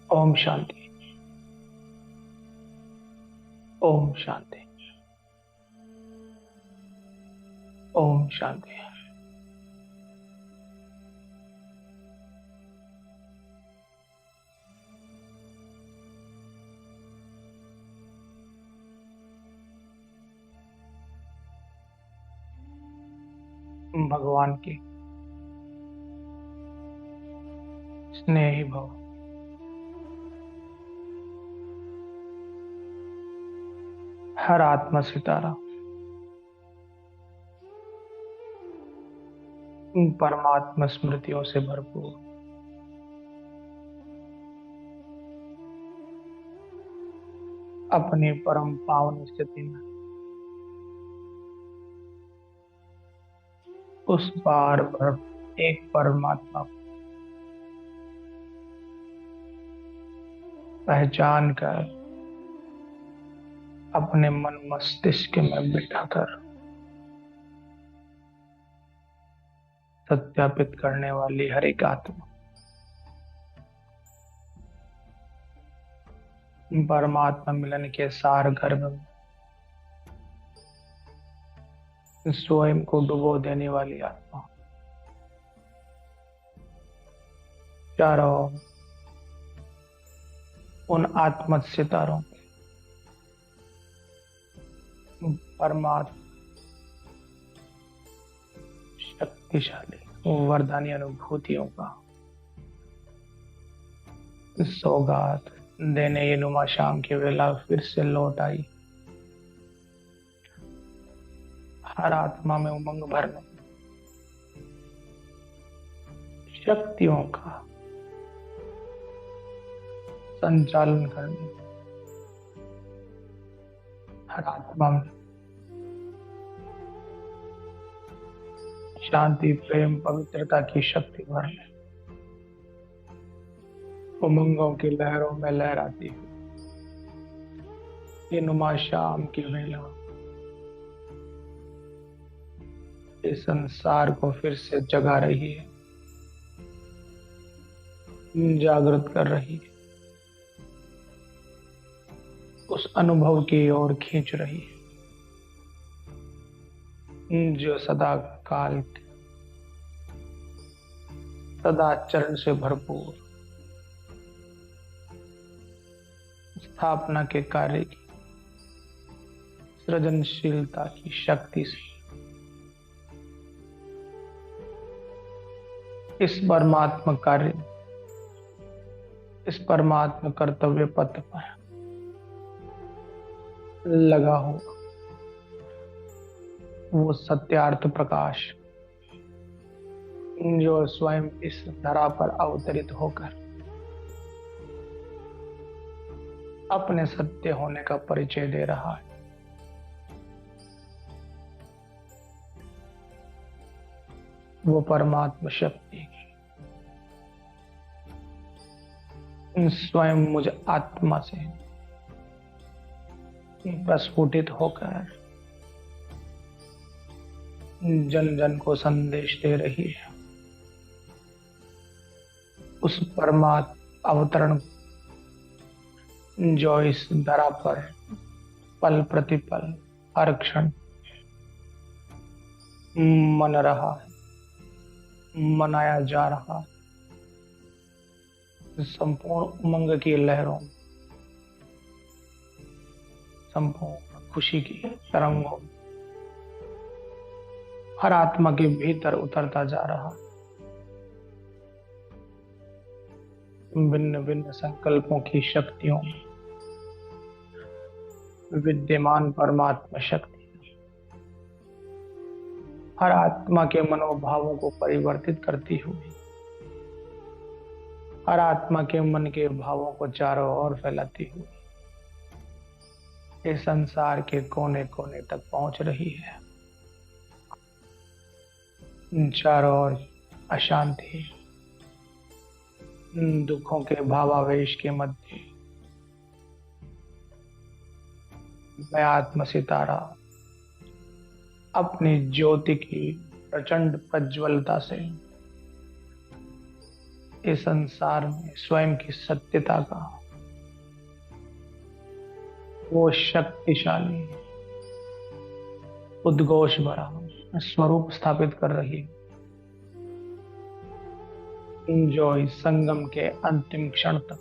ओम शांति। ओम शांति। ओम शांति। भगवान की स्नेही भव। हर आत्मा सितारा परमात्मा स्मृतियों से भरपूर, अपनी परम पावन स्थिति में उस बार भर एक परमात्मा को पहचान कर अपने मन मस्तिष्क में बिठाकर सत्यापित करने वाली हर एक आत्मा परमात्मा मिलन के सार गर्भ में स्वयं को डुबो देने वाली आत्मा चारों ओर उन आत्म सितारों परमात्मा शक्तिशाली वरदानी अनुभूतियों का सौगात देने ये नुमा शाम की वेला फिर से लौट आई। हर आत्मा में उमंग भरने, शक्तियों का संचालन करने, हर आत्मा में शांति प्रेम पवित्रता की शक्ति भरने, उमंगों की लहरों में लहराती हुई ये नुमा शाम की वेला इस संसार को फिर से जगा रही है, जागृत कर रही है, उस अनुभव की ओर खींच रही है जो सदा काल सदाचरण से भरपूर स्थापना के कार्य की सृजनशीलता की शक्ति से इस परमात्मा कार्य, इस परमात्मा कर्तव्य पथ पर लगा हुआ वो सत्यार्थ प्रकाश जो स्वयं इस धरा पर अवतरित होकर अपने सत्य होने का परिचय दे रहा है। वो परमात्मा शक्ति स्वयं मुझ आत्मा से प्रस्फुटित होकर जन जन को संदेश दे रही है। उस परमात्मा अवतरण जो इस धरा पर पल प्रतिपल हर क्षण मन रहा है, मनाया जा रहा है, संपूर्ण उमंग की लहरों, संपूर्ण खुशी की तरंगों हर आत्मा के भीतर उतरता जा रहा, भिन्न भिन्न संकल्पों की शक्तियों विद्यमान परमात्मा शक्ति हर आत्मा के मनोभावों को परिवर्तित करती हुई हर आत्मा के मन के भावों को चारों ओर फैलाती हुई इस संसार के कोने कोने तक पहुंच रही है। चारों ओर अशांति, दुखों के भावावेश के मध्य मैं आत्म सितारा अपनी ज्योति की प्रचंड प्रज्वलता से इस संसार में स्वयं की सत्यता का वो शक्तिशाली उद्घोष भरा स्वरूप स्थापित कर रही है, जो इस संगम के अंतिम क्षण तक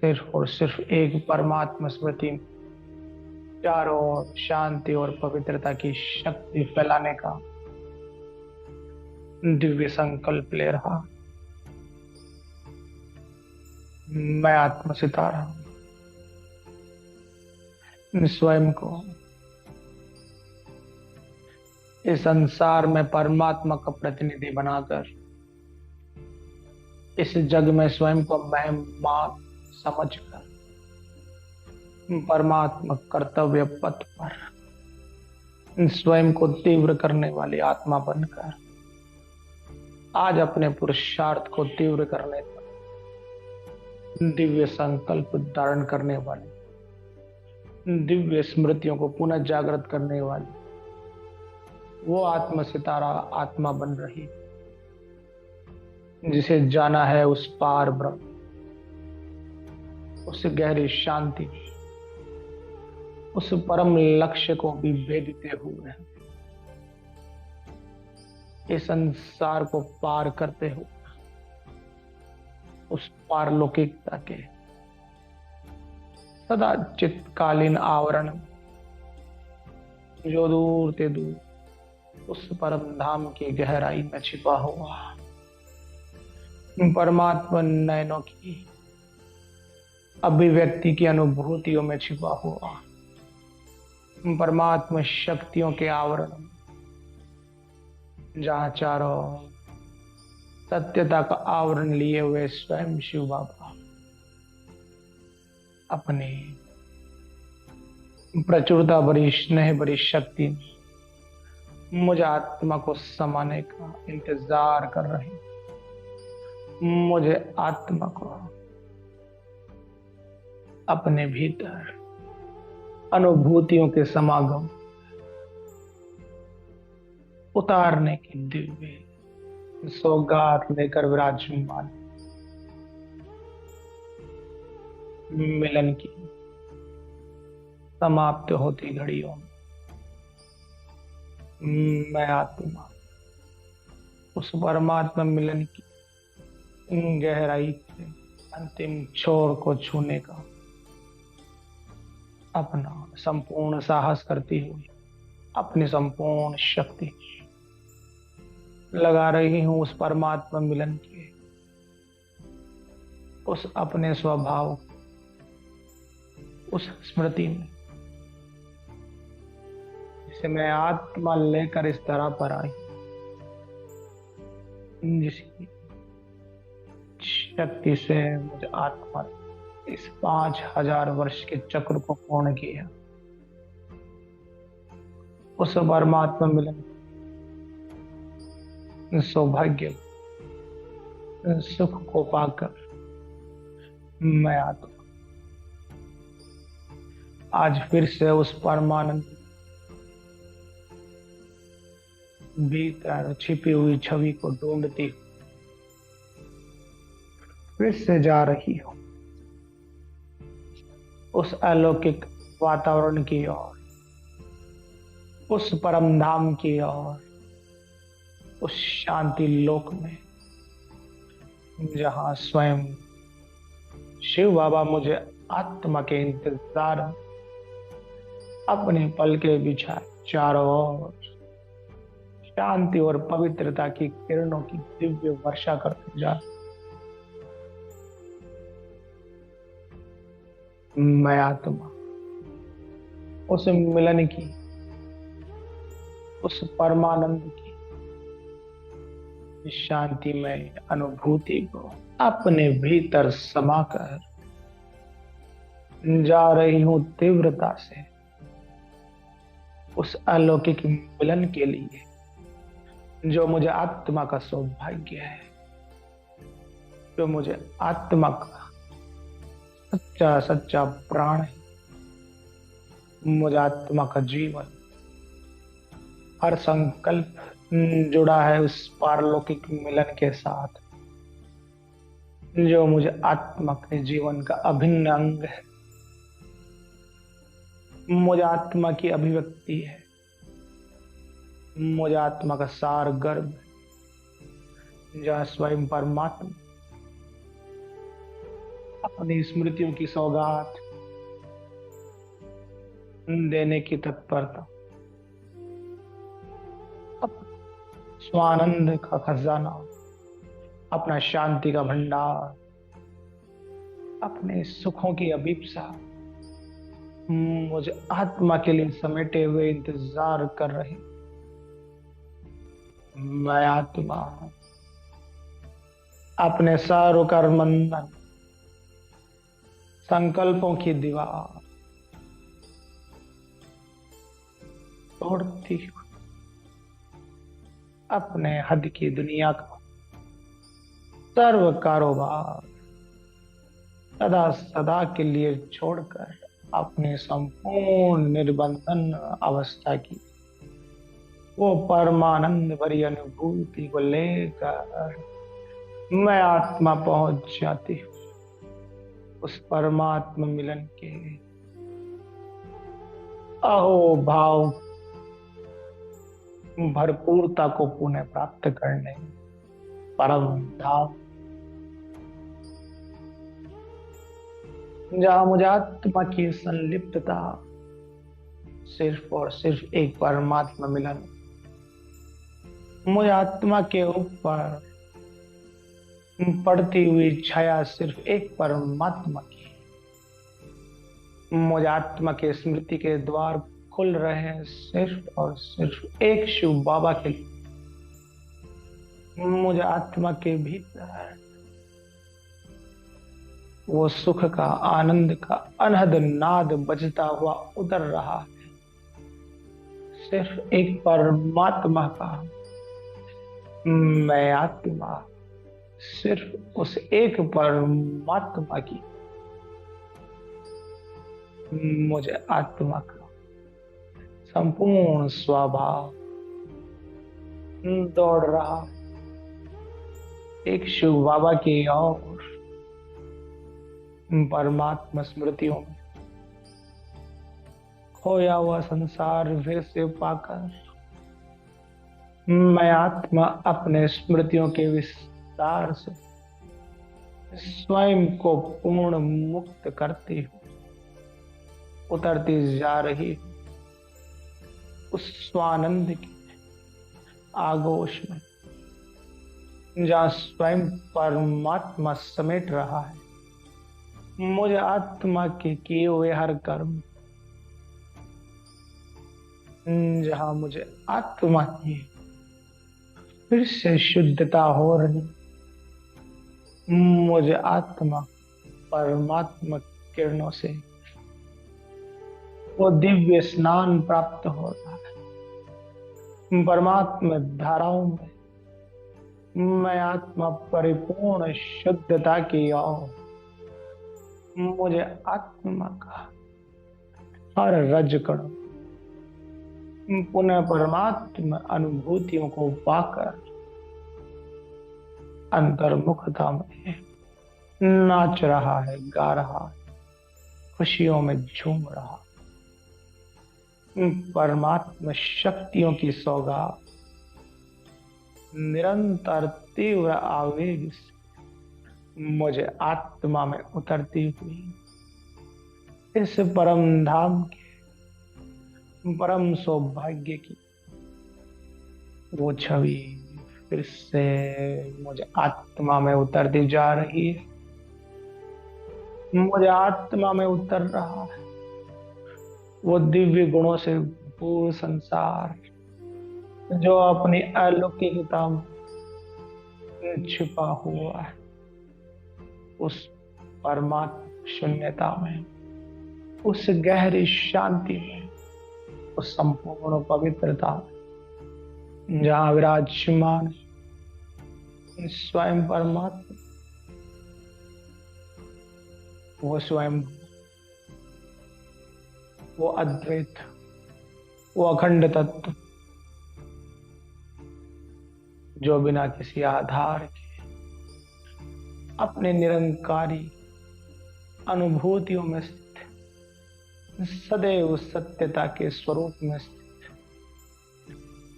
सिर्फ और सिर्फ एक परमात्मा स्मृति में चारों ओर शांति और पवित्रता की शक्ति फैलाने का दिव्य संकल्प ले रहा। मैं आत्मा सितारा स्वयं को इस संसार में परमात्मा का प्रतिनिधि बनाकर इस जग में स्वयं को मेहमान समझकर परमात्मा कर्तव्य पथ पर स्वयं को तीव्र करने वाली आत्मा बनकर आज अपने पुरुषार्थ को तीव्र करने पर दिव्य संकल्प धारण करने वाली, दिव्य स्मृतियों को पुनः जागृत करने वाली वो आत्मा सितारा आत्मा बन रही, जिसे जाना है उस पार ब्रह्म, उस गहरी शांति, उस परम लक्ष्य को भी भेदते हुए इस संसार को पार करते हुए उस पारलौकिकता के सदा चित्तकालीन आवरण जो दूर ते दूर उस परम धाम की गहराई में छिपा हुआ परमात्मा नयनों की अभिव्यक्ति की अनुभूतियों में छिपा हुआ परमात्मा शक्तियों के आवरण, जहां चारों सत्यता का आवरण लिए हुए स्वयं शिव बाबा अपनी प्रचुरता भरी स्नेह भरी शक्ति मुझे आत्मा को समाने का इंतजार कर रही, मुझे आत्मा को अपने भीतर अनुभूतियों के समागम उतारने की दिव्य सौगात लेकर विराजमान मिलन की समाप्त होती घड़ियों में मैं आत्मा उस परमात्मा मिलन की गहराई से अंतिम छोर को छूने का अपना संपूर्ण साहस करती हुई अपनी संपूर्ण शक्ति लगा रही हूं उस परमात्मा मिलन के उस अपने स्वभाव, उस स्मृति में जिसे मैं आत्मा लेकर इस तरह पर आई, जिसकी शक्ति से मुझे आत्मा इस 5000 वर्ष के चक्र को पूर्ण किया। उस परमात्मा मिलन सौभाग्य सुख को पाकर मैं आत्मा आज फिर से उस परमानंद भीतर छिपी हुई छवि को ढूंढती फिर से जा रही हूं उस अलौकिक वातावरण की ओर, उस परम धाम की ओर, उस शांति लोक में जहां स्वयं शिव बाबा मुझे आत्मा के इंतजार अपने पल के बिछाए चारों ओर शांति और पवित्रता की किरणों की दिव्य वर्षा करते जा। मैं आत्मा उस मिलन की, उस परमानंद की शांति में अनुभूति को अपने भीतर समाकर जा रही हूं तीव्रता से उस अलौकिक मिलन के लिए जो मुझे आत्मा का सौभाग्य है, जो मुझे आत्मा का सच्चा सच्चा प्राण है, मुझे आत्मा का जीवन हर संकल्प जुड़ा है उस पारलौकिक मिलन के साथ जो मुझे आत्मा के जीवन का अभिन्न अंग है, मुझे आत्मा की अभिव्यक्ति है, मुझे आत्मा का सार गर्भ है, जहाँ स्वयं परमात्मा अपनी स्मृतियों की सौगात देने की तत्परता, स्वानंद का खजाना, अपना शांति का भंडार, अपने सुखों की अभीप्सा मुझे आत्मा के लिए समेटे हुए इंतजार कर रही। मैं आत्मा अपने सारों कर मंदन संकल्पों की दीवार तोड़ती हूँ, अपने हद की दुनिया का सर्व कारोबार सदा सदा के लिए छोड़कर अपने संपूर्ण निर्बंधन अवस्था की वो परमानंद भरी अनुभूति को लेकर मैं आत्मा पहुंच जाती हूँ उस परमात्मा मिलन के अहो भाव भरपूरता को पुनः प्राप्त करने परम धाम, जहां मुझे आत्मा की संलिप्तता सिर्फ और सिर्फ एक परमात्मा मिलन, मुझे आत्मा के ऊपर पड़ती हुई छाया सिर्फ एक परमात्मा की, मुझे आत्मा के स्मृति के द्वार खुल रहे हैं सिर्फ और सिर्फ एक शिव बाबा के लिए, मुझे आत्मा के भीतर वो सुख का आनंद का अनहद नाद बजता हुआ उतर रहा है सिर्फ एक परमात्मा का। मैं आत्मा सिर्फ उस एक परमात्मा की, मुझे आत्मा का संपूर्ण स्वभाव दौड़ रहा एक शिव बाबा की ओर, परमात्मा स्मृतियों में खोया हुआ संसार फिर से पाकर मैं आत्मा अपने स्मृतियों के विस्तार से स्वयं को पूर्ण मुक्त करती हूँ, उतरती जा रही हूँ उस स्वानंद की आगोश में, जहाँ स्वयं परमात्मा समेट रहा है मुझे आत्मा के किए हुए हर कर्म, जहाँ मुझे आत्मा की फिर से शुद्धता हो रही, मुझे आत्मा परमात्मा किरणों से वो दिव्य स्नान प्राप्त हो रहा है, परमात्मा धाराओं में मैं आत्मा परिपूर्ण शुद्धता की ओर, मुझे आत्मा का हर रज कण पुनः परमात्मा अनुभूतियों को पाकर अंतर्मुखता में नाच रहा है, गा रहा है, खुशियों में झूम रहा, परमात्मा शक्तियों की सौगात निरंतर तीव्र आवेग से मुझे आत्मा में उतरती हुई इस परम धाम के परम सौभाग्य की वो छवि फिर से मुझे आत्मा में उतरती जा रही है, मुझे आत्मा में उतर रहा है वो दिव्य गुणों से पूर्ण संसार जो अपनी अलौकिकता में छिपा हुआ है उस परमात्मा शून्यता में, उस गहरी शांति में, उस संपूर्ण पवित्रता में, जहाँ विराजमान स्वयं परमात्मा, वो स्वयं, वो अद्वैत, वो अखंड तत्व, जो बिना किसी आधार के अपने निरंकारी अनुभूतियों में स्थित है, सदैव सत्यता के स्वरूप में स्थित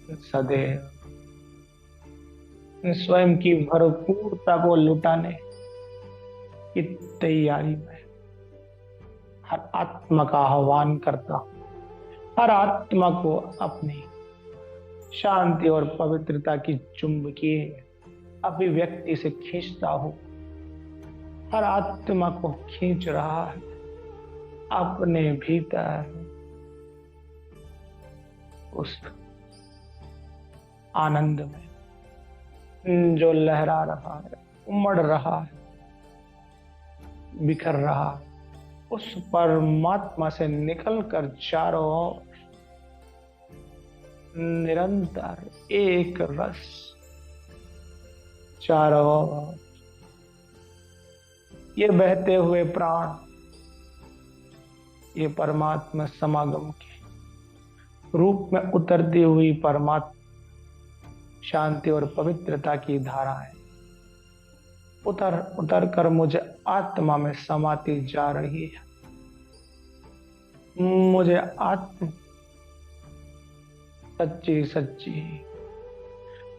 है, सदैव स्वयं की भरपूरता को लुटाने की तैयारी में हर आत्मा का आह्वान करता हूं, हर आत्मा को अपनी शांति और पवित्रता की चुंबकीय अभिव्यक्ति से खींचता हूं। हर आत्मा को खींच रहा है अपने भीतर उस आनंद में जो लहरा रहा है, उमड़ रहा है, बिखर रहा है, उस परमात्मा से निकलकर चारों ओर निरंतर एक रस चारों ओर ये बहते हुए प्राण, ये परमात्मा समागम के रूप में उतरती हुई परमात्मा शांति और पवित्रता की धाराएं उतर उतर कर मुझे आत्मा में समाती जा रही है। मुझे आत्मा सच्ची सच्ची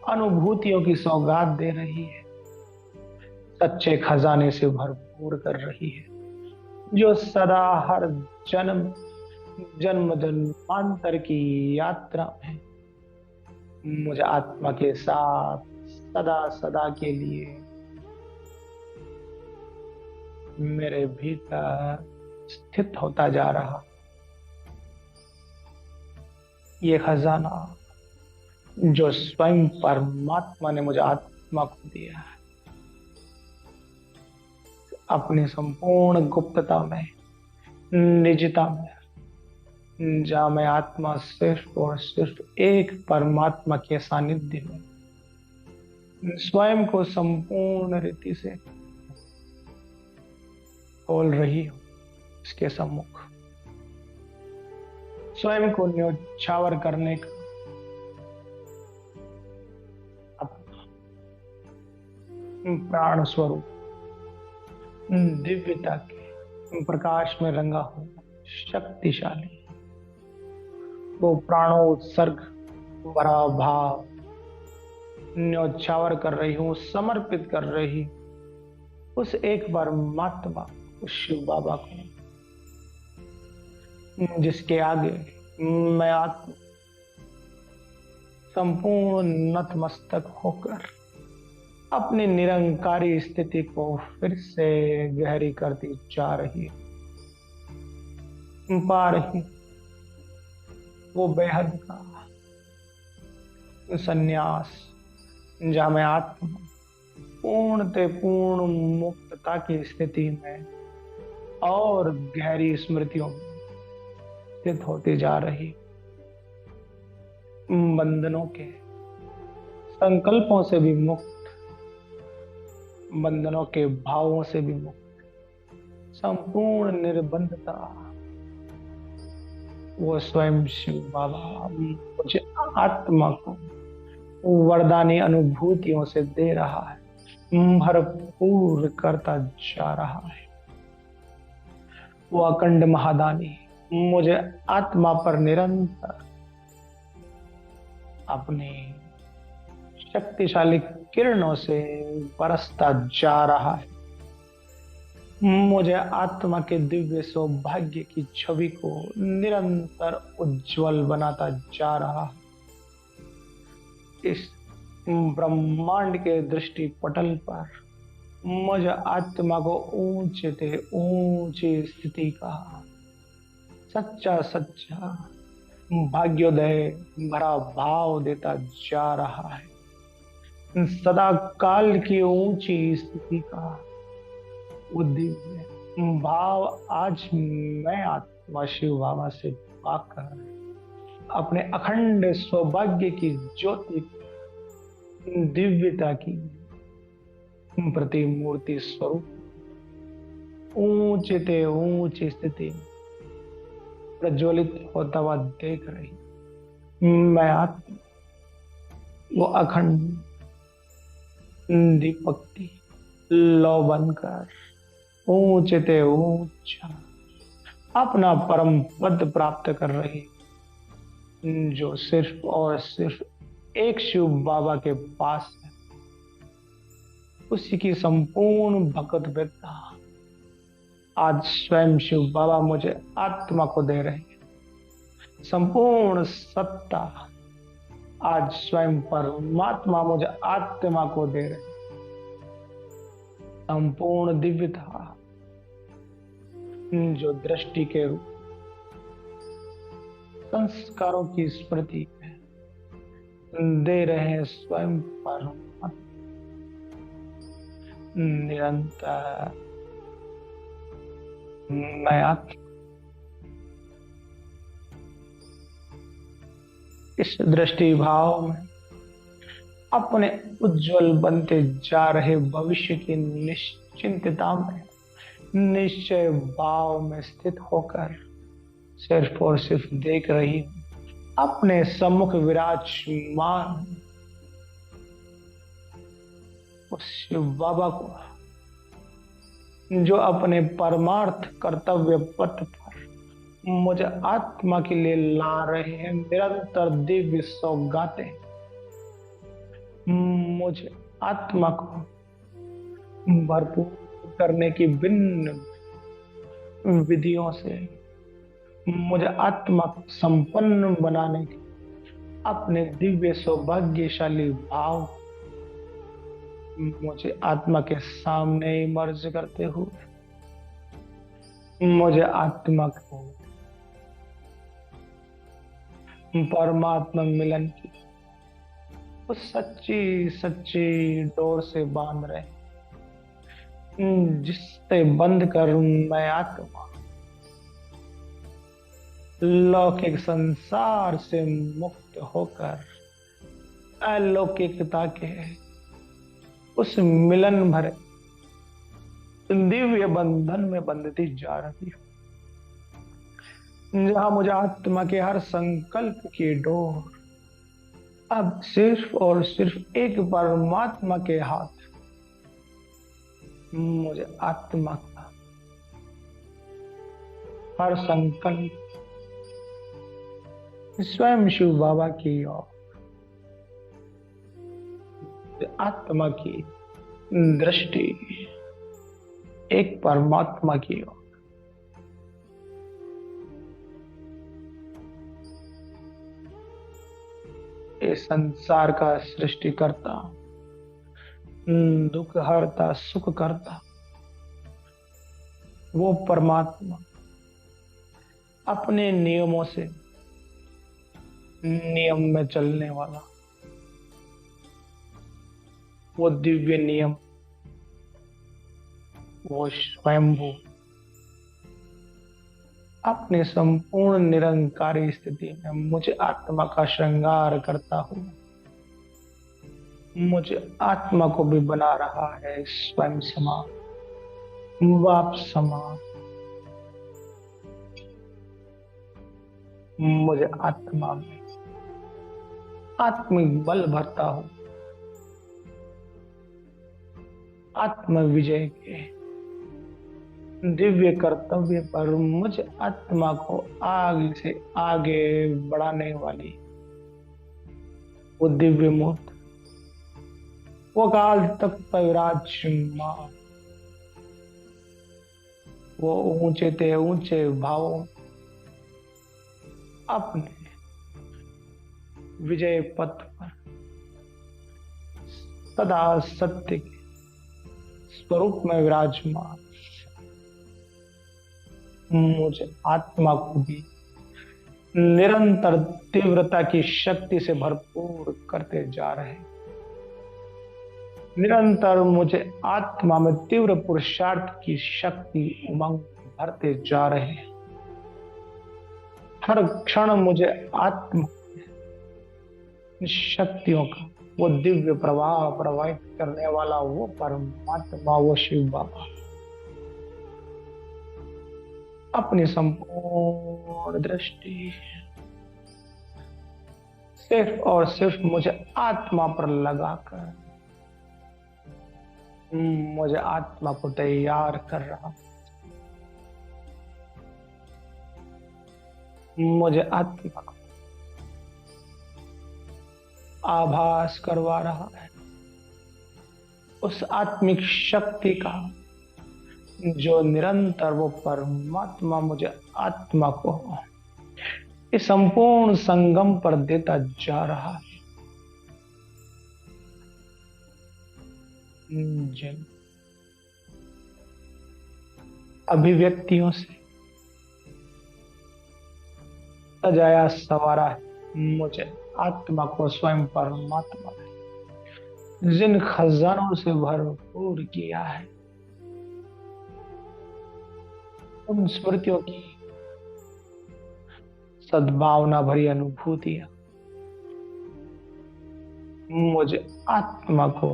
अनुभूतियों की सौगात दे रही है, सच्चे खजाने से भरपूर कर रही है, जो सदा हर जन्म जन्म जन्मांतर की यात्रा में मुझे आत्मा के साथ सदा सदा के लिए मेरे भीतर स्थित होता जा रहा। ये खजाना जो स्वयं परमात्मा ने मुझे आत्मा को दिया है, अपनी संपूर्ण गुप्तता में, निजता में, जहां मैं आत्मा सिर्फ और सिर्फ एक परमात्मा के सानिध्य में स्वयं को संपूर्ण रीति से खोल रही हूं इसके सम्मुख, स्वयं को न्योछावर करने का प्राण स्वरूप दिव्यता के प्रकाश में रंगा हुआ शक्तिशाली वो प्राणोत्सर्ग भरा भाव न्योछावर कर रही हूं, समर्पित कर रही उस एक परमात्मा, उस शिव बाबा को, जिसके आगे मैं आत्मा संपूर्ण नतमस्तक होकर अपनी निरंकारी स्थिति को फिर से गहरी करती जा रही, पा रही वो बेहद का संन्यास, जहां मैं आत्मा पूर्णते पूर्ण मुक्तता की स्थिति में और गहरी स्मृतियों में स्थित होती जा रही, बंधनों के संकल्पों से भी मुक्त, बंधनों के भावों से भी मुक्त, संपूर्ण निर्बंधता वो स्वयं शिव बाबा मुझे आत्मा को वरदानी अनुभूतियों से दे रहा है, भरपूर करता जा रहा है। वो अखंड महादानी मुझे आत्मा पर निरंतर अपनी शक्तिशाली किरणों से बरसता जा रहा है, मुझे आत्मा के दिव्य सौभाग्य की छवि को निरंतर उज्जवल बनाता जा रहा है। इस ब्रह्मांड के दृष्टि पटल पर मुझे आत्मा को ऊंचे से ऊंची स्थिति का सच्चा सच्चा भाग्योदय भरा भाव देता जा रहा है। सदा काल की ऊंची स्थिति का वो दिव्य भाव आज मैं आत्मा शिव बाबा से पाकर अपने अखंड सौभाग्य की ज्योति दिव्यता की प्रतिमूर्ति स्वरूप ऊंचे ऊंची स्थिति प्रज्वलित होता हुआ देख रही मैं आत्मा वो अखंड दीपक की लौ बनकर ऊंचे ते ऊंचा अपना परम पद प्राप्त कर रही, जो सिर्फ और सिर्फ एक शिव बाबा के पास है। उसी की संपूर्ण भगत व्यक्ता आज स्वयं शिव बाबा मुझे आत्मा को दे रहे हैं। संपूर्ण सत्ता आज स्वयं परमात्मा मुझे आत्मा को दे रहे हैं। संपूर्ण दिव्यता जो दृष्टि के रूप संस्कारों की स्मृति में दे रहे हैं स्वयं परमात्मा निरंतर। मैं आत्मा इस दृष्टि भाव में अपने उज्जवल बनते जा रहे भविष्य की निश्चिंतता में निश्चय भाव में स्थित होकर सिर्फ और सिर्फ देख रही हूं अपने सम्मुख विराजमान उस शिव बाबा को, जो अपने परमार्थ कर्तव्य पथ पर मुझे आत्मा के लिए ला रहे हैं। निरंतर दिव्य सौगातें मुझे आत्मा को भरपूर करने की भिन्न विधियों से मुझे आत्मा को संपन्न बनाने के अपने दिव्य सौभाग्यशाली भाव मुझे आत्मा के सामने इमर्ज करते हुए मुझे आत्मा को परमात्मा मिलन की उस सच्ची सच्ची डोर से बांध रहे, जिससे बंद कर मैं आत्मा लौकिक संसार से मुक्त होकर अलौकिकता के उस मिलन भरे दिव्य बंधन में बंधती जा रही हूं, जहां मुझे आत्मा के हर संकल्प की डोर अब सिर्फ और सिर्फ एक परमात्मा के हाथ। मुझे आत्मा का हर संकल्प स्वयं शिव बाबा की ओर, आत्मा की दृष्टि एक परमात्मा की ओर। ये संसार का सृष्टिकर्ता, दुख हरता, सुख करता वो परमात्मा अपने नियमों से नियम में चलने वाला वो दिव्य नियम, वो स्वयंभू अपने संपूर्ण निरंकारी स्थिति में मुझे आत्मा का श्रृंगार करता हुआ मुझे आत्मा को भी बना रहा है स्वयं समान, बाप समान। मुझे आत्मा में आत्मिक बल भरता हूं, आत्म विजय के दिव्य कर्तव्य पर मुझे आत्मा को आगे से आगे बढ़ाने वाली वो दिव्य मूर्त, वो काल तक विराजमान, वो ऊंचे ते ऊंचे भावों अपने विजय पथ पर सदा सत्य के स्वरूप में विराजमान मुझे आत्मा को भी निरंतर तीव्रता की शक्ति से भरपूर करते जा रहे हैं। निरंतर मुझे आत्मा में तीव्र पुरुषार्थ की शक्ति उमंग भरते जा रहे हैं। हर क्षण मुझे आत्मा शक्तियों का वो दिव्य प्रवाह प्रवाहित करने वाला वो परमात्मा, वो शिव बाबा अपनी संपूर्ण दृष्टि सिर्फ और सिर्फ मुझे आत्मा पर लगाकर मुझे आत्मा को तैयार कर रहा, मुझे आत्मा को आभास करवा रहा है उस आत्मिक शक्ति का, जो निरंतर वो परमात्मा मुझे आत्मा को इस संपूर्ण संगम पर देता जा रहा है। जिन अभिव्यक्तियों से सजाया सवारा है मुझे आत्मा को स्वयं परमात्मा ने जिन खजानों से भरपूर किया है, उन स्मृतियों की सद्भावना भरी अनुभूतियां मुझे आत्मा को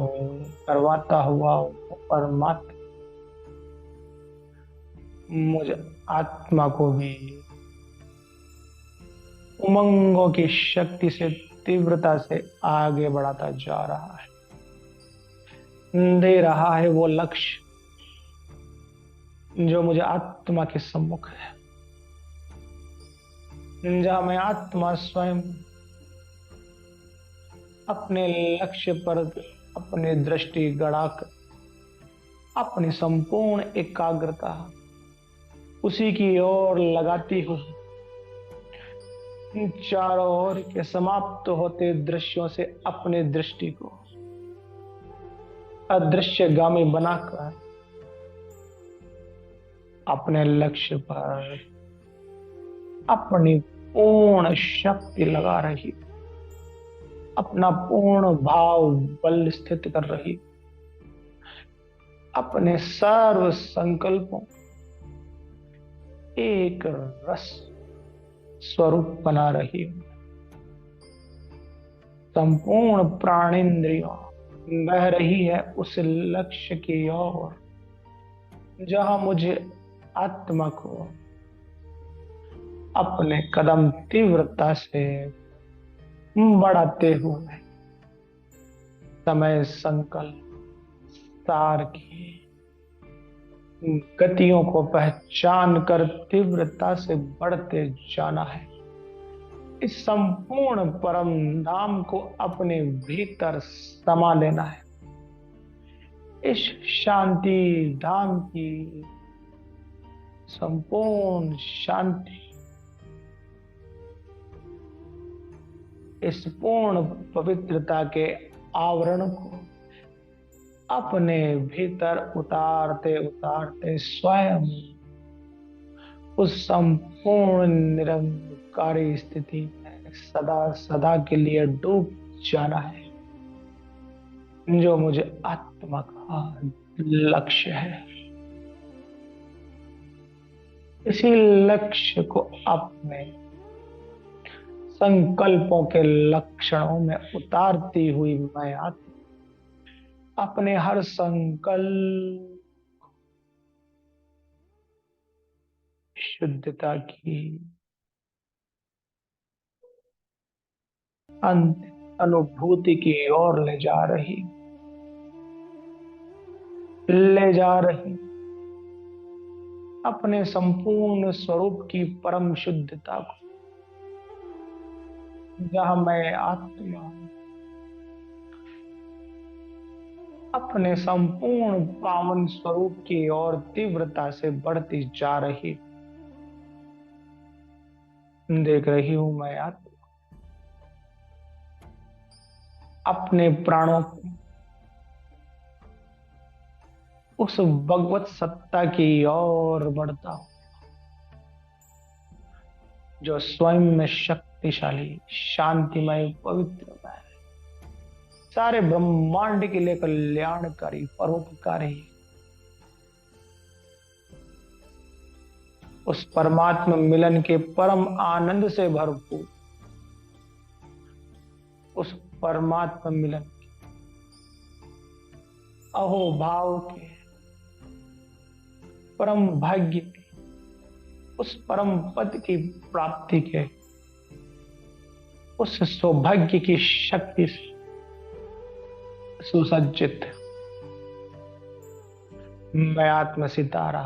करवाता हुआ परमात्मा मुझे आत्मा को भी उमंगों की शक्ति से तीव्रता से आगे बढ़ाता जा रहा है, दे रहा है वो लक्ष्य जो मुझे आत्मा के सम्मुख है, जहां मैं आत्मा स्वयं अपने लक्ष्य पर अपनी दृष्टि गड़ाकर अपनी संपूर्ण एकाग्रता उसी की ओर लगाती हूँ, चारों ओर के समाप्त होते दृश्यों से अपने दृष्टि को अदृश्यगामी बनाकर अपने लक्ष्य पर अपनी पूर्ण शक्ति लगा रही, अपना पूर्ण भाव बल स्थित कर रही, अपने सर्व संकल्पों एक रस स्वरूप बना रही हूं। संपूर्ण प्राणेंद्रियों बह रही है उस लक्ष्य की ओर, जहां मुझे आत्मा को अपने कदम तीव्रता से बढ़ाते हुए समय संकल्प सार की गतियों को पहचान कर तीव्रता से बढ़ते जाना है। इस संपूर्ण परम धाम को अपने भीतर समा लेना है। इस शांति धाम की संपूर्ण शांति, इस पूर्ण पवित्रता के आवरण को अपने भीतर उतारते उतारते स्वयं उस संपूर्ण निरंकारी स्थिति में सदा सदा के लिए डूब जाना है, जो मुझे आत्मा का लक्ष्य है। इसी लक्ष्य को अपने संकल्पों के लक्षणों में उतारती हुई मैं आत्मा अपने हर संकल्प शुद्धता की अंत अनुभूति की ओर ले जा रही अपने संपूर्ण स्वरूप की परम शुद्धता को, जहां मैं आत्मा अपने संपूर्ण पावन स्वरूप की ओर तीव्रता से बढ़ती जा रही, देख रही हूं मैं आत्मा अपने प्राणों को उस भगवत सत्ता की ओर बढ़ता हूं, जो स्वयं में शक्तिशाली, शांतिमय, पवित्रमय, सारे ब्रह्मांड के लिए कल्याणकारी, परोपकारी, उस परमात्मा मिलन के परम आनंद से भरपूर, उस परमात्मा मिलन के अहोभाव के परम भाग्य के, उस परम पद की प्राप्ति के, उस सौभाग्य की शक्ति से सुसज्जित मैं आत्म सितारा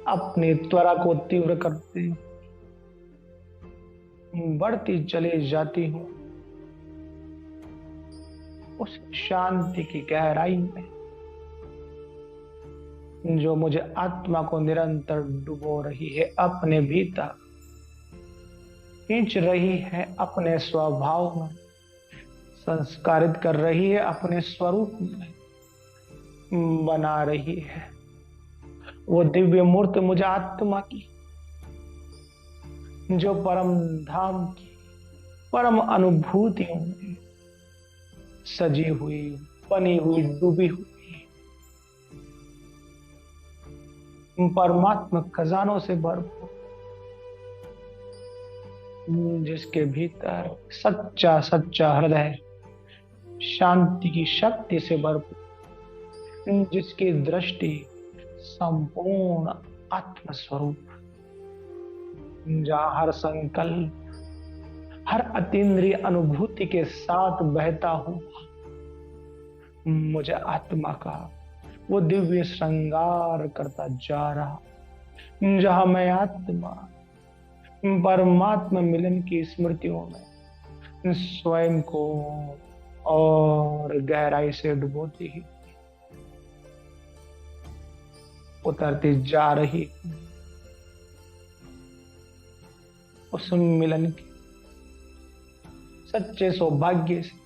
अपनी त्वरा को तीव्र करती बढ़ती चली जाती हूँ उस शांति की गहराई में जो मुझे आत्मा को निरंतर डुबो रही है, अपने भीतर खींच रही है, अपने स्वभाव में संस्कारित कर रही है, अपने स्वरूप में बना रही है। वो दिव्य मूर्ति मुझे आत्मा की, जो परम धाम की परम अनुभूतियों में सजी हुई, बनी हुई, डूबी हुई परमात्मा खजानों से भरपूर, जिसके भीतर सच्चा सच्चा हृदय शांति की शक्ति से भरपूर, जिसकी दृष्टि संपूर्ण आत्मस्वरूप, जहां हर संकल्प हर अतीन्द्रिय अनुभूति के साथ बहता हुआ मुझे आत्मा का वो दिव्य श्रृंगार करता जा रहा, जहां मैं आत्मा परमात्मा मिलन की स्मृतियों में स्वयं को और गहराई से डुबोती ही उतरती जा रही उस मिलन के सच्चे सौभाग्य से,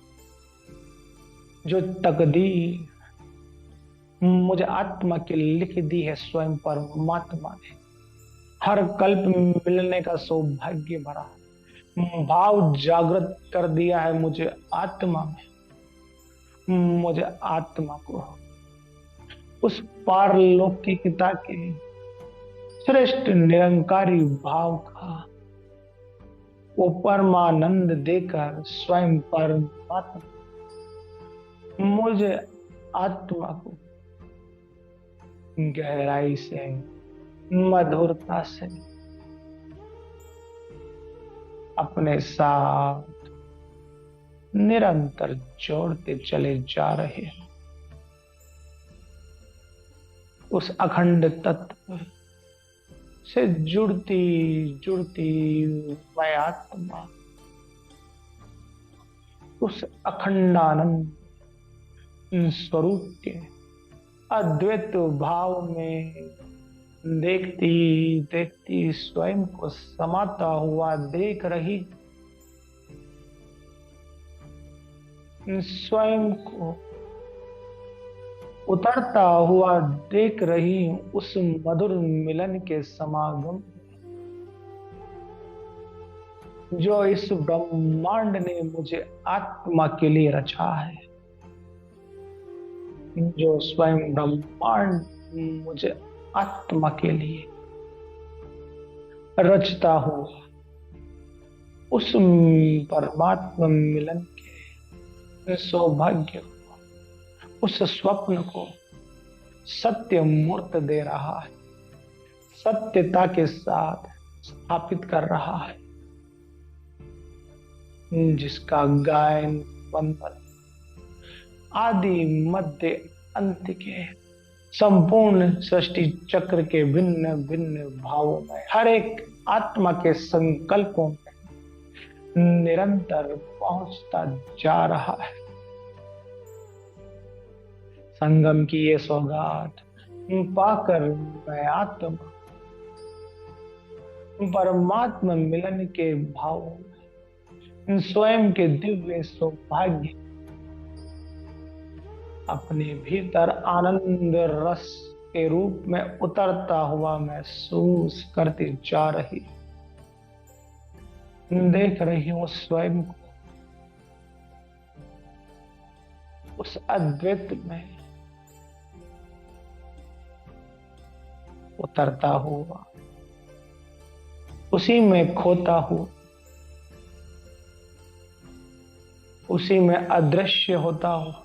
जो तकदीर मुझे आत्मा की लिख दी है स्वयं परमात्मा ने। हर कल्प मिलने का सौभाग्य भरा भाव जागृत कर दिया है मुझे आत्मा में। मुझे आत्मा को उस पारलौकिकता के श्रेष्ठ निरंकारी भाव का वो परमानंद देकर स्वयं परमात्मा मुझे आत्मा को गहराई से, मधुरता से अपने साथ निरंतर जोड़ते चले जा रहे हैं। उस अखंड तत्व से जुड़ती जुड़ती मैं आत्मा उस अखंडानंद स्वरूप के अद्वैत भाव में देखती देखती स्वयं को समाता हुआ देख रही, स्वयं को उतरता हुआ देख रही हूं उस मधुर मिलन के समागम जो इस ब्रह्मांड ने मुझे आत्मा के लिए रचा है, जो स्वयं ब्रह्मांड मुझे आत्मा के लिए रचता हुआ उस परमात्मा मिलन के सौभाग्य, उस स्वप्न को सत्य मूर्त दे रहा है, सत्यता के साथ स्थापित कर रहा है, जिसका गायन बंधन आदि मध्य अंत के संपूर्ण सृष्टि चक्र के भिन्न भिन्न भावों में हर एक आत्मा के संकल्पों में निरंतर पहुंचता जा रहा है। संगम की ये सौगात पाकर मैं आत्मा परमात्मा मिलन के भावों में स्वयं के दिव्य सौभाग्य अपने भीतर आनंद रस के रूप में उतरता हुआ महसूस करती जा रही, देख रही हूं स्वयं को उस अद्वैत में उतरता हुआ, उसी में खोता हुआ, उसी में अदृश्य होता हुआ,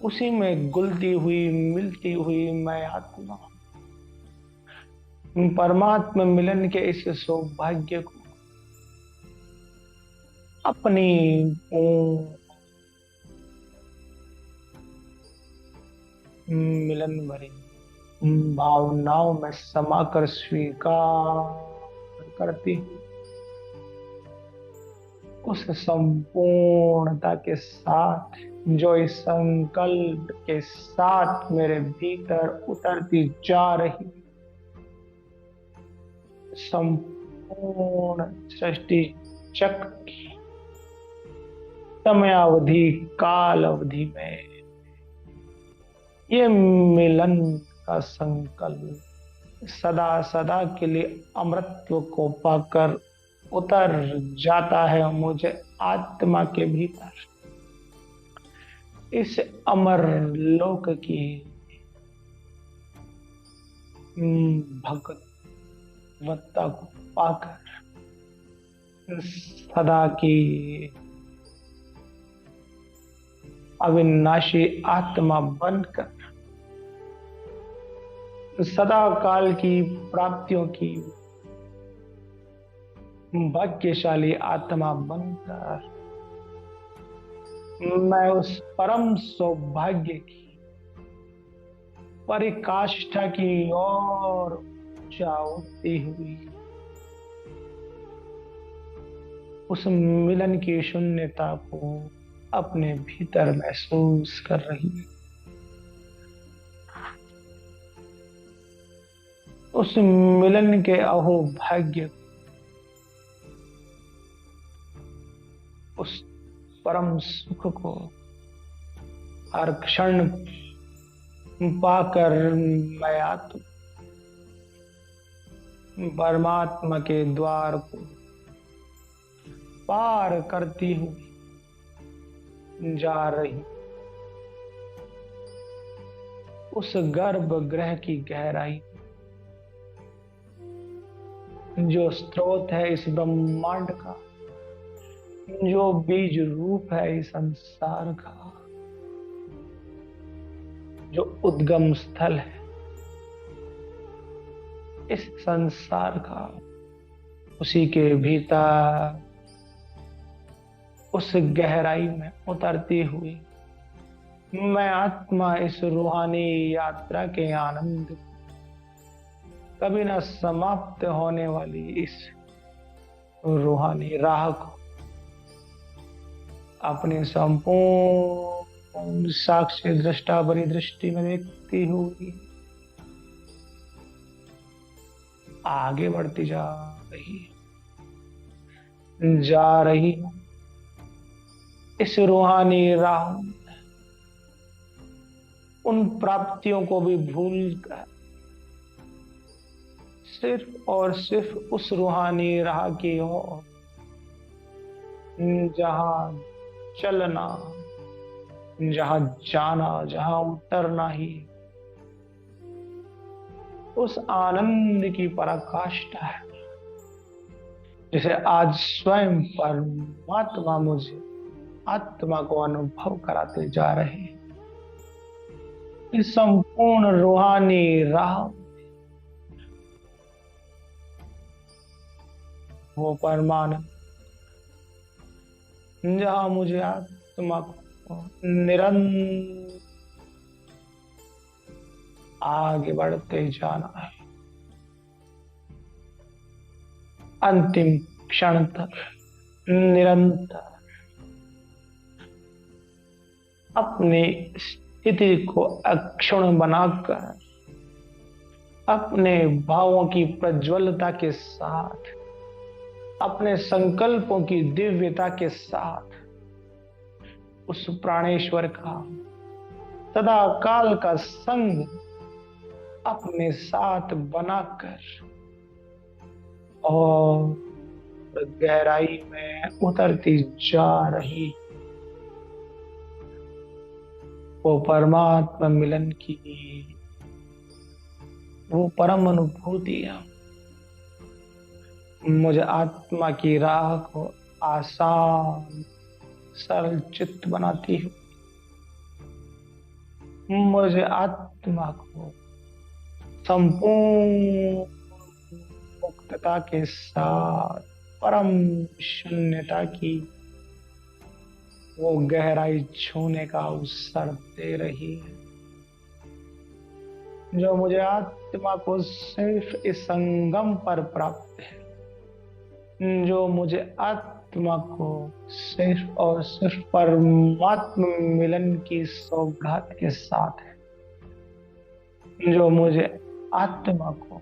उसी में घुलती हुई मिलती हुई मैं आत्मा परमात्मा मिलन के इस सौभाग्य को अपनी मिलन भरी भावनाओं में समाकर स्वीकार करती उस संपूर्णता के साथ जो इस संकल्प के साथ मेरे भीतर उतरती जा रही संपूर्ण सृष्टि चक्र की समयावधि काल अवधि में ये मिलन का संकल्प सदा सदा के लिए अमृतत्व को पाकर उतर जाता है मुझे आत्मा के भीतर इस अमर लोक की भगवत्ता को पाकर सदा की अविनाशी आत्मा बनकर सदा काल की प्राप्तियों की भाग्यशाली आत्मा बनकर मैं उस परम सौभाग्य की परिकाष्ठा की ओर उड़ती हुई उस मिलन की शून्यता को अपने भीतर महसूस कर रही है। उस मिलन के अहोभाग्य उस परम सुख को हर क्षण पाकर मैं आत्मा परमात्मा के द्वार को पार करती हुई जा रही उस गर्भगृह की गहराई जो स्रोत है इस ब्रह्मांड का, जो बीज रूप है इस संसार का, जो उद्गम स्थल है इस संसार का, उसी के भीतर उस गहराई में उतरती हुई मैं आत्मा इस रूहानी यात्रा के आनंद कभी न समाप्त होने वाली इस रूहानी राह को अपने संपूर्ण साक्षी दृष्टा बनी दृष्टि में देखती हुई आगे बढ़ती जा रही इस रूहानी राह उन प्राप्तियों को भी भूल कर सिर्फ और सिर्फ उस रूहानी राह की ओर जहां चलना, जहां जाना, जहां उतरना ही उस आनंद की पराकाष्ठा है जिसे आज स्वयं परमात्मा मुझे आत्मा को अनुभव कराते जा रहे हैं। इस संपूर्ण रूहानी राह वो परमानंद जहां मुझे आत्मा को निरंतर आगे बढ़ते जाना है, अंतिम क्षण तक निरंतर अपनी स्थिति को अक्षुण्ण बनाकर अपने भावों की प्रज्वलता के साथ, अपने संकल्पों की दिव्यता के साथ उस प्राणेश्वर का सदा काल का संग अपने साथ बनाकर और गहराई में उतरती जा रही वो परमात्मा मिलन की वो परम अनुभूतियां मुझे आत्मा की राह को आसान सरल चित्त बनाती है, मुझे आत्मा को संपूर्ण मुक्तता के साथ परम शून्यता की वो गहराई छूने का अवसर दे रही है। जो मुझे आत्मा को सिर्फ इस संगम पर प्राप्त है, जो मुझे आत्मा को सिर्फ और सिर्फ परमात्म मिलन की सौगात के साथ है, जो मुझे आत्मा को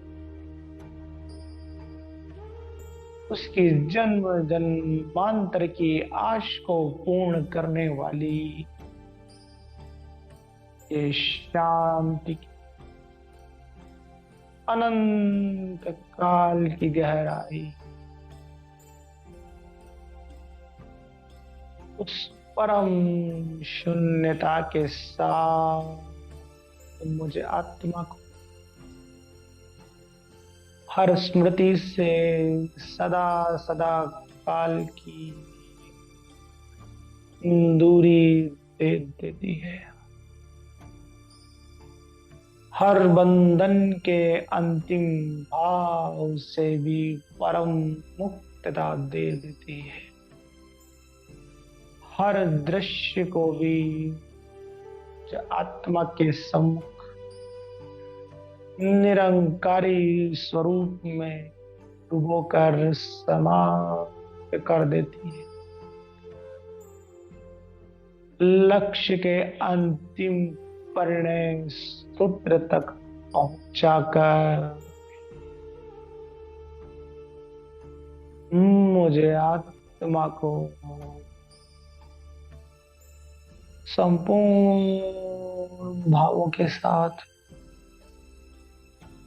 उसकी जन्म जन्मांतर की आश को पूर्ण करने वाली ये शांति की अनंत काल की गहराई, उस परम शून्यता के साथ मुझे आत्मा को हर स्मृति से सदा सदा काल की दूरी दे देती है, हर बंधन के अंतिम भाव से भी परम मुक्तता दे देती है, हर दृश्य को भी जो आत्मा के सम्मुख निरंकारी स्वरूप में डुबोकर समाप्त कर देती है, लक्ष्य के अंतिम परिणय सूत्र तक पहुंचाकर मुझे आत्मा को संपूर्ण भावों के साथ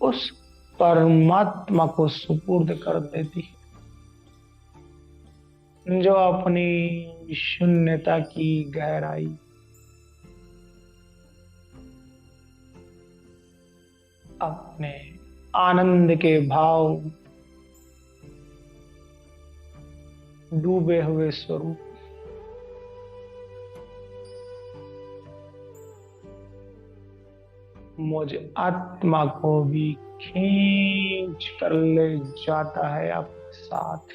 उस परमात्मा को सुपुर्द कर देती है, जो अपनी शून्यता की गहराई अपने आनंद के भाव डूबे हुए स्वरूप मुझे आत्मा को भी खींच कर ले जाता है अपने साथ,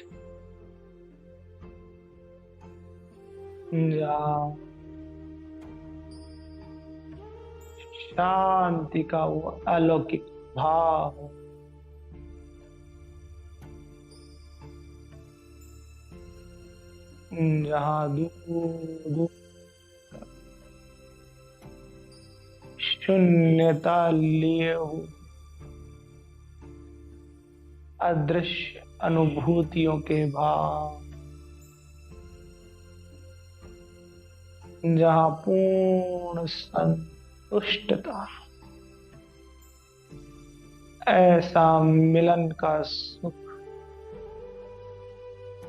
जहाँ शांति का वो अलौकिक भाव जहाँ दूर दूर शून्यता लिए हुए अदृश्य अनुभूतियों के भाव, जहाँ पूर्ण संतुष्टता, ऐसा मिलन का सुख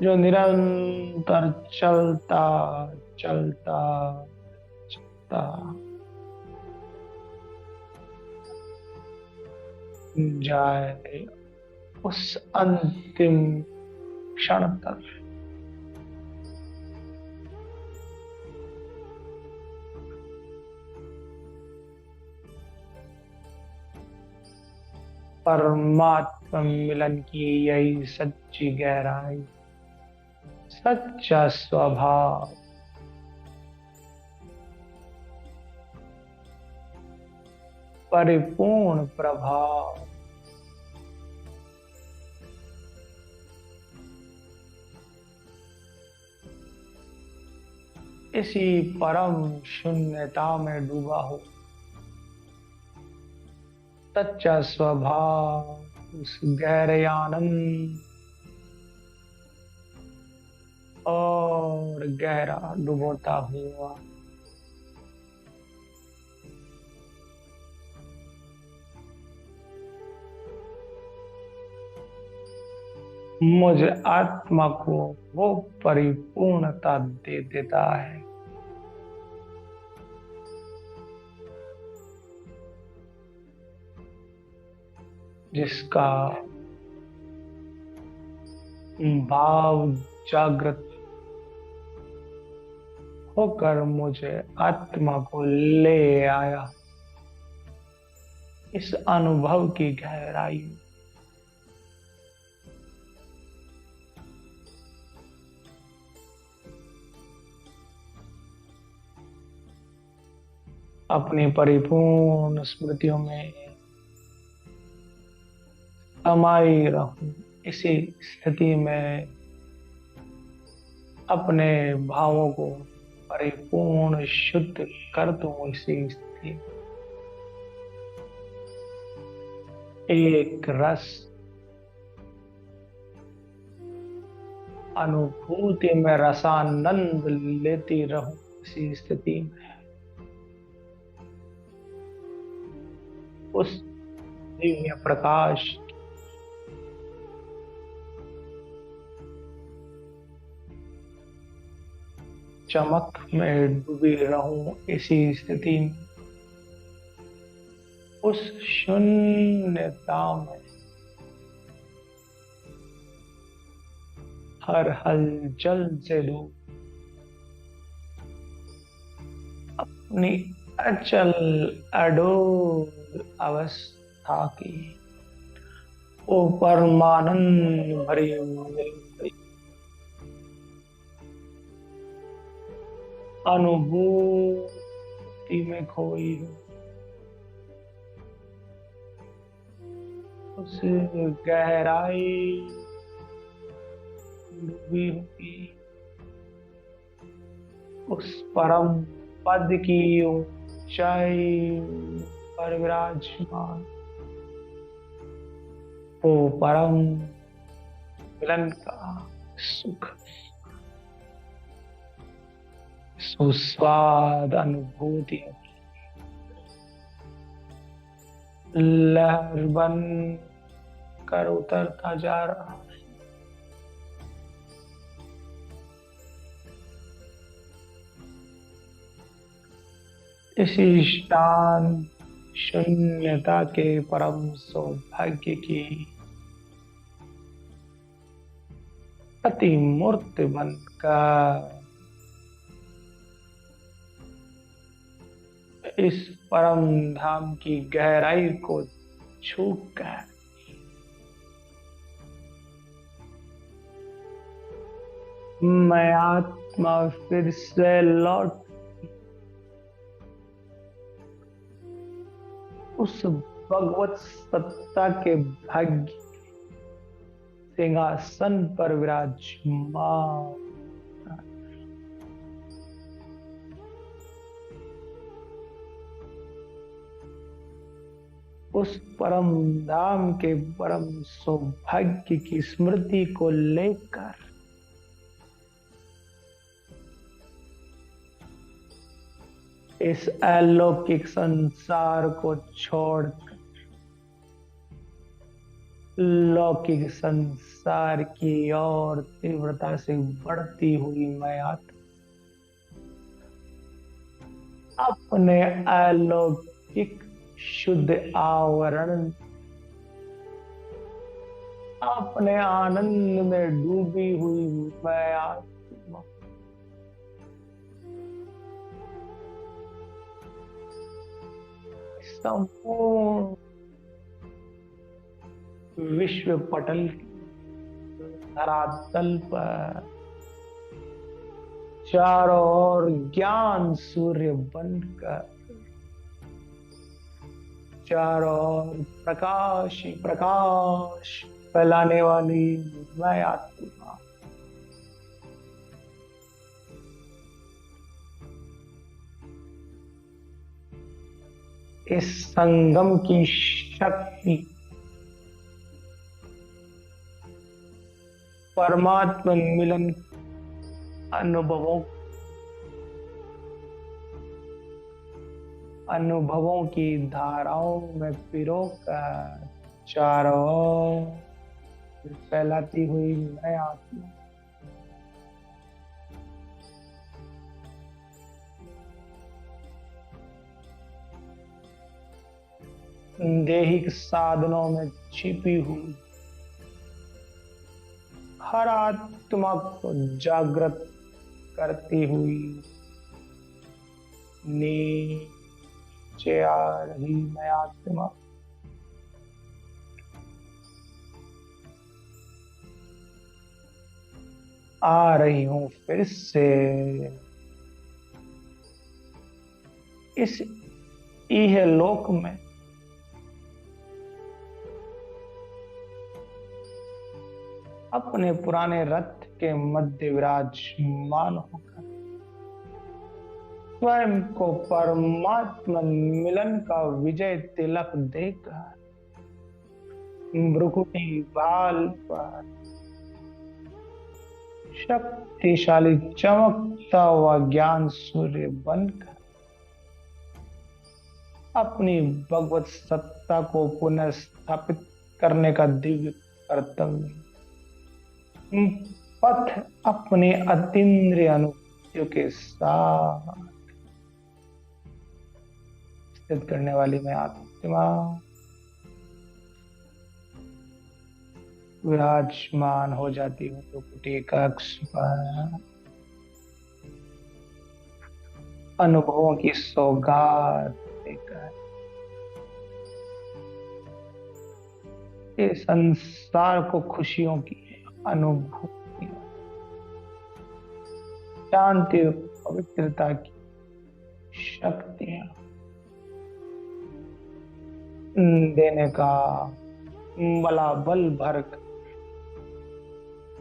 जो निरंतर चलता चलता चलता जाए उस अंतिम क्षण तक। परमात्मा मिलन की यही सच्ची गहराई, सच्चा स्वभाव परिपूर्ण प्रभाव इसी परम शून्यता में डूबा हो, सच्चा स्वभाव उस गहरे आनंद और गहरा डुबोता हुआ मुझे आत्मा को वो परिपूर्णता दे देता है जिसका भाव जागृत होकर मुझे आत्मा को ले आया इस अनुभव की गहराई में। अपनी परिपूर्ण स्मृतियों में समाई रहूं इसी स्थिति में, अपने भावों को परिपूर्ण शुद्ध कर दूं इसी स्थिति में। एक रस अनुभूति में रसानंद लेती रहूं इसी स्थिति में। उस दिव्य प्रकाश चमक में डूबी रहूं इसी स्थिति में। उस शून्यता में हर हलचल से दूर अपनी अचल अडोल अवस्था की वो परमानंद भरी हुई अनुभूति में खोई हूँ। उस गहराई डूबी हुई उस परम पद की ऊंचाई पर विराजमान वो परम मिलन का सुख सुस्वाद अनुभूति लहर बन कर उतरता जा रहा है। इसी शांत शून्यता के परम सौभाग्य की अति मूर्त बनकर इस परम धाम की गहराई को छूकर मैं आत्मा फिर से लौट उस भगवत सत्ता के भाग्य सिंहासन पर विराजमान उस परम धाम के परम सौभाग्य की स्मृति को लेकर इस अलौकिक संसार को छोड़कर लौकिक संसार की ओर तीव्रता से बढ़ती हुई मैं अपने अलौकिक शुद्ध आवरण अपने आनंद में डूबी हुई मैं आत्मा संपूर्ण विश्व पटल धरातल पर चारों ओर ज्ञान सूर्य बनकर चारों ओर प्रकाश ही प्रकाश फैलाने वाली मैं आत्मा इस संगम की शक्ति परमात्मा मिलन अनुभवों की धाराओं में पिरोकर चारों ओर फैलाती हुई मैं आत्मा देहिक साधनों में छिपी हुई हर आत्मा को जागृत करती हुई नीचे आ रही मैं आत्मा आ रही हूं फिर से इस इह लोक में अपने पुराने रथ के मध्य विराजमान होकर स्वयं को परमात्मा मिलन का विजय तिलक देकर भ्रुकुटी बाल पर शक्तिशाली चमकता हुआ ज्ञान सूर्य बनकर अपनी भगवत सत्ता को पुनः स्थापित करने का दिव्य कर्तव्य पथ अपने अतीन्द्रिय अनुभूतियों के साथ स्थित करने वाली मैं आत्मा विराजमान हो जाती हूँ भ्रुकुटी कक्ष पर। अनुभवों की सौगात देकर ये संसार को खुशियों की अनुभूति, शांति, पवित्रता की शक्तियां देने का बला बल भर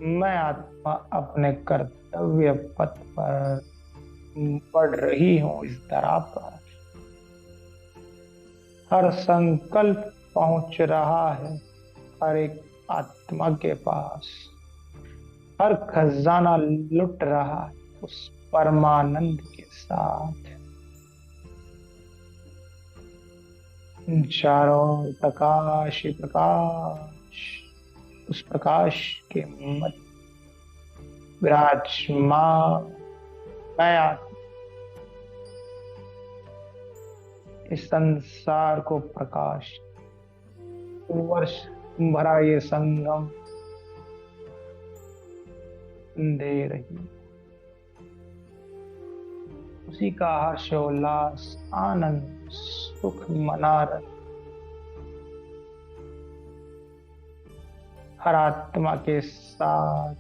मैं आत्मा अपने कर्तव्य पथ पर बढ़ रही हूँ। इस तरह पर हर संकल्प पहुंच रहा है हर एक आत्मा के पास, हर खजाना लुट रहा है उस परमानंद के साथ। चारों प्रकाश ही प्रकाश, उस प्रकाश के मध्य विराजमान मैं आत्मा इस संसार को प्रकाश वर्ष भरा ये संगम दे रही, उसी का हर्षोल्लास आनंद सुख मना रही। हर आत्मा के साथ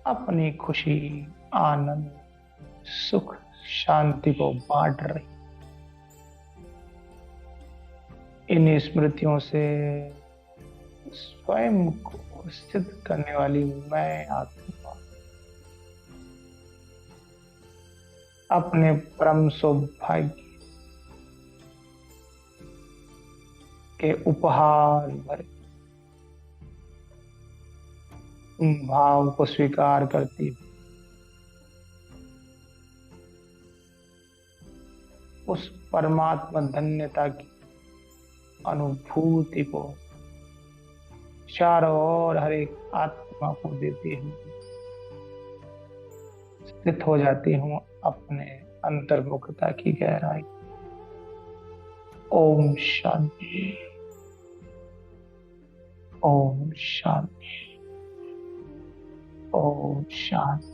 अपनी खुशी आनंद सुख शांति को बांट रही। इन स्मृतियों से स्वयं को स्थित करने वाली मैं आत्मा अपने परम सौभाग्य के उपहार भरे भाव को स्वीकार करती हूँ। उस परमात्मा धन्यता की अनुभूति को चारों ओर हर एक आत्मा को देती हूँ। स्थित हो जाती हूँ अपने अंतर्मुखता की गहराई। ओम शांति, ओम शांति, ओम शांति।